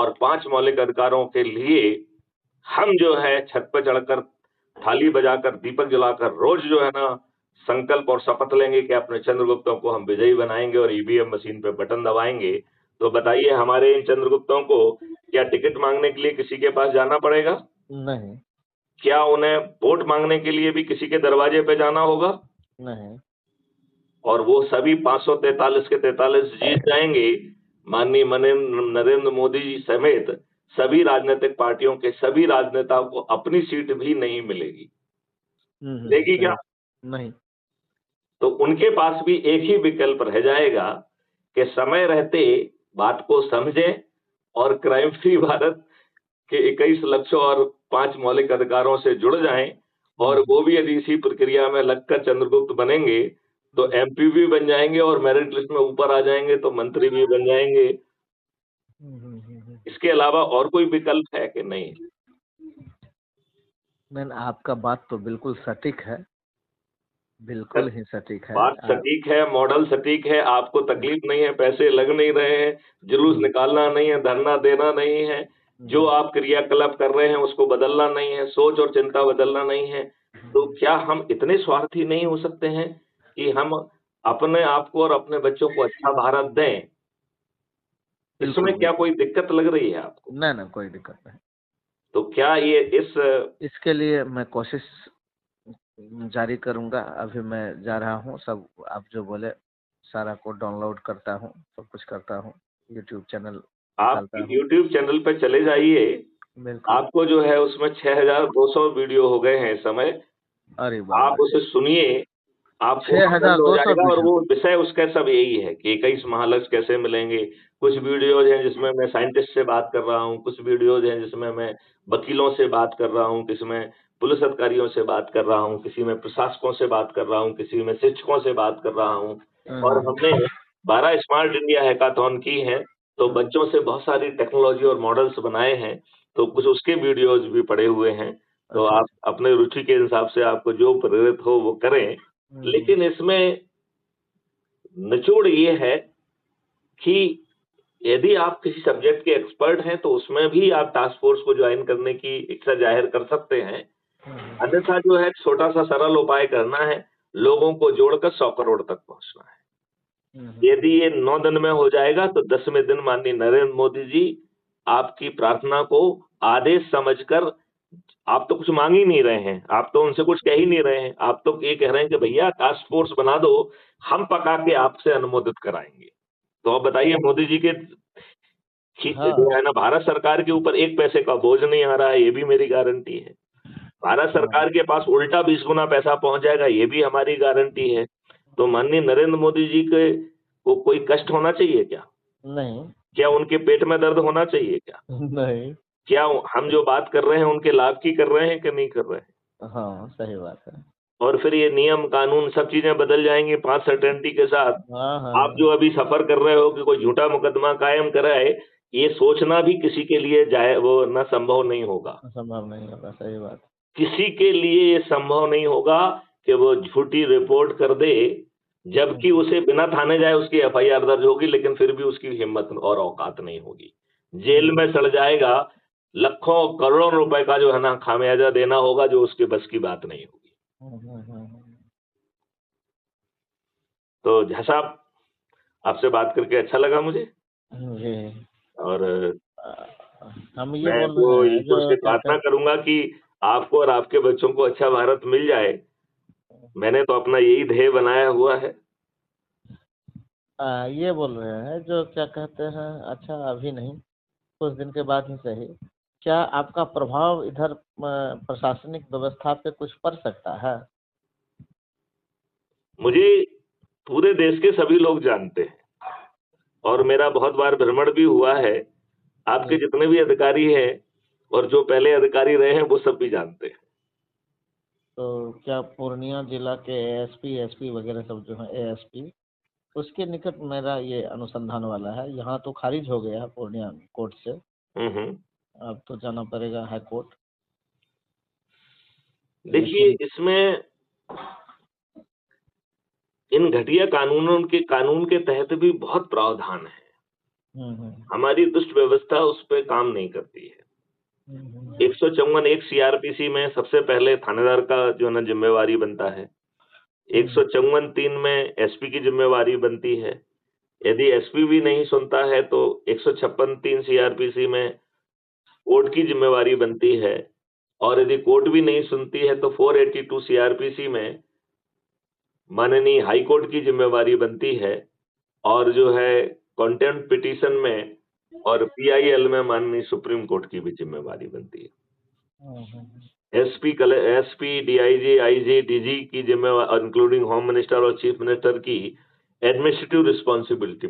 और 5 मौलिक अधिकारों के लिए हम जो है छत पे चढ़कर, थाली बजाकर, दीपक जलाकर रोज जो है ना संकल्प और शपथ लेंगे कि अपने चंद्रगुप्तों को हम विजयी बनाएंगे और ईवीएम मशीन पे बटन दबाएंगे। तो बताइए हमारे इन चंद्रगुप्तों को क्या टिकट मांगने के लिए किसी के पास जाना पड़ेगा? नहीं। क्या उन्हें वोट मांगने के लिए भी किसी के दरवाजे पे जाना होगा? नहीं। और वो सभी 543 के 43 जीत जाएंगे। माननीय नरेंद्र मोदी जी समेत सभी राजनीतिक पार्टियों के सभी राजनेताओं को अपनी सीट भी नहीं मिलेगी। मिलेगी क्या? नहीं। तो उनके पास भी एक ही विकल्प रह जाएगा कि समय रहते बात को समझें और क्राइम फ्री भारत के 21 लक्ष्यों और 5 मौलिक अधिकारों से जुड़ जाएं। और वो भी यदि इसी प्रक्रिया में लगकर चंद्रगुप्त बनेंगे तो एमपी भी बन जाएंगे और मेरिट लिस्ट में ऊपर आ जाएंगे तो मंत्री भी बन जाएंगे। इसके अलावा और कोई विकल्प है कि नहीं? मैन, आपका बात तो बिल्कुल सटीक है, बिल्कुल ही सटीक है। बात सटीक है, मॉडल सटीक है, आपको तकलीफ नहीं है, पैसे लग नहीं रहे हैं, जुलूस निकालना नहीं है, धरना देना नहीं है, जो आप क्रियाकलाप कर रहे हैं उसको बदलना नहीं है, सोच और चिंता बदलना नहीं है। तो क्या हम इतने स्वार्थी नहीं हो सकते हैं कि हम अपने आप को और अपने बच्चों को अच्छा भारत दें? इसमें क्या कोई दिक्कत लग रही है आपको? नहीं, कोई दिक्कत नहीं। तो क्या ये इसके लिए मैं कोशिश जारी करूंगा। अभी मैं जा रहा हूँ, सब आप जो बोले सारा को डाउनलोड करता हूँ, सब कुछ करता हूँ, यूट्यूब चैनल आप यूट्यूब चैनल पे चले जाइए। आपको जो है उसमें 6200 वीडियो हो गए हैं इस समय। अरे आप उसे सुनिए, आपको आनंद हो जाएगा। और वो विषय उसका सब यही है कि 21 महालक्ष्य कैसे मिलेंगे। कुछ वीडियोज हैं जिसमें मैं साइंटिस्ट से बात कर रहा हूँ, कुछ वीडियोज हैं जिसमें मैं वकीलों से बात कर रहा हूँ, किसी में पुलिस अधिकारियों से बात कर रहा हूँ, किसी में प्रशासकों से बात कर रहा हूँ, किसी में शिक्षकों से बात कर रहा हूँ। और हमने 12 स्मार्ट इंडिया हैकाथॉन की है, तो बच्चों से बहुत सारी टेक्नोलॉजी और मॉडल्स बनाए हैं, तो कुछ उसके वीडियोज भी पड़े हुए हैं। तो आप अपने रुचि के हिसाब से आपको जो प्रेरित हो वो करें। लेकिन इसमें निचोड़ ये है कि यदि आप किसी सब्जेक्ट के एक्सपर्ट हैं तो उसमें भी आप टास्क फोर्स को ज्वाइन करने की इच्छा जाहिर कर सकते हैं। अन्यथा जो है छोटा सा सरल उपाय करना है, लोगों को जोड़कर 100 करोड़ तक पहुंचना है। यदि ये 9 दिन में हो जाएगा तो 10वें दिन माननीय नरेंद्र मोदी जी आपकी प्रार्थना को आदेश समझकर, आप तो कुछ मांग ही नहीं रहे हैं, आप तो उनसे कुछ कह ही नहीं रहे हैं, आप तो ये कह रहे हैं कि भैया टास्क फोर्स बना दो, हम पका के आपसे अनुमोदित कराएंगे। तो अब बताइए मोदी जी के जो है ना भारत सरकार के ऊपर 1 पैसे का बोझ नहीं आ रहा है, ये भी मेरी गारंटी है। भारत सरकार के पास उल्टा 20 गुना पैसा पहुंच जाएगा, ये भी हमारी गारंटी है। तो माननीय नरेंद्र मोदी जी के को कोई कष्ट होना चाहिए क्या? नहीं। क्या उनके पेट में दर्द होना चाहिए क्या? नहीं। क्या हम जो बात कर रहे हैं उनके लाभ की कर रहे हैं कि नहीं कर रहे हैं? हाँ, सही बात है। और फिर ये नियम कानून सब चीजें बदल जाएंगी 5 सर्टेनिटी के साथ। आप जो अभी सफर कर रहे हो कि कोई झूठा मुकदमा कायम कराए, ये सोचना भी किसी के लिए वो ना संभव नहीं होगा। संभव नहीं होगा, सही बात। किसी के लिए ये संभव नहीं होगा कि वो झूठी रिपोर्ट कर दे, जबकि उसे बिना थाने जाए उसकी एफआईआर दर्ज होगी, लेकिन फिर भी उसकी हिम्मत और औकात नहीं होगी। जेल में सड़ जाएगा, लाखों करोड़ों रुपए का जो है ना खामियाजा देना होगा, जो उसके बस की बात नहीं होगी। तो झा साहब, आपसे बात करके अच्छा लगा मुझे। और हम ये मैं बोल तो रहे हैं ईश्वर से प्रार्थना करूंगा कि आपको और आपके बच्चों को अच्छा भारत मिल जाए। मैंने तो अपना यही ध्येय बनाया हुआ है। ये बोल रहे हैं जो क्या कहते हैं, अच्छा अभी नहीं, कुछ दिन के बाद ही सही, क्या आपका प्रभाव इधर प्रशासनिक व्यवस्था पे कुछ पड़ सकता है? मुझे पूरे देश के सभी लोग जानते हैं और मेरा बहुत बार भ्रमण भी हुआ है। आपके जितने भी अधिकारी हैं और जो पहले अधिकारी रहे हैं वो सब भी जानते हैं। तो क्या पूर्णिया जिला के एएसपी, एसपी वगैरह सब जो है, एएसपी, उसके निकट मेरा ये अनुसंधान वाला है। यहाँ तो खारिज हो गया है पूर्णिया कोर्ट से, अब तो जाना पड़ेगा हाई कोर्ट। देखिए, इसमें इन घटिया कानून के तहत भी बहुत प्रावधान है। हमारी दुष्ट व्यवस्था उस पर काम नहीं करती है। 154 सीआरपीसी में सबसे पहले थानेदार का जो है ना जिम्मेवारी बनता है। 154 में एसपी की जिम्मेवारी बनती है। यदि एसपी भी नहीं सुनता है तो 156 सीआरपीसी में कोर्ट की जिम्मेवारी बनती है, और यदि कोर्ट भी नहीं सुनती है तो 482 सीआरपीसी में माननीय हाई कोर्ट की जिम्मेवारी बनती है, और जो है कंटेम्प्ट पिटीशन में और पीआईएल में माननीय सुप्रीम कोर्ट की भी जिम्मेवारी बनती है। एसपी, डीआईजी, आईजी, डीजी की जिम्मेवारी इंक्लूडिंग होम मिनिस्टर और चीफ मिनिस्टर की एडमिनिस्ट्रेटिव रिस्पॉन्सिबिलिटी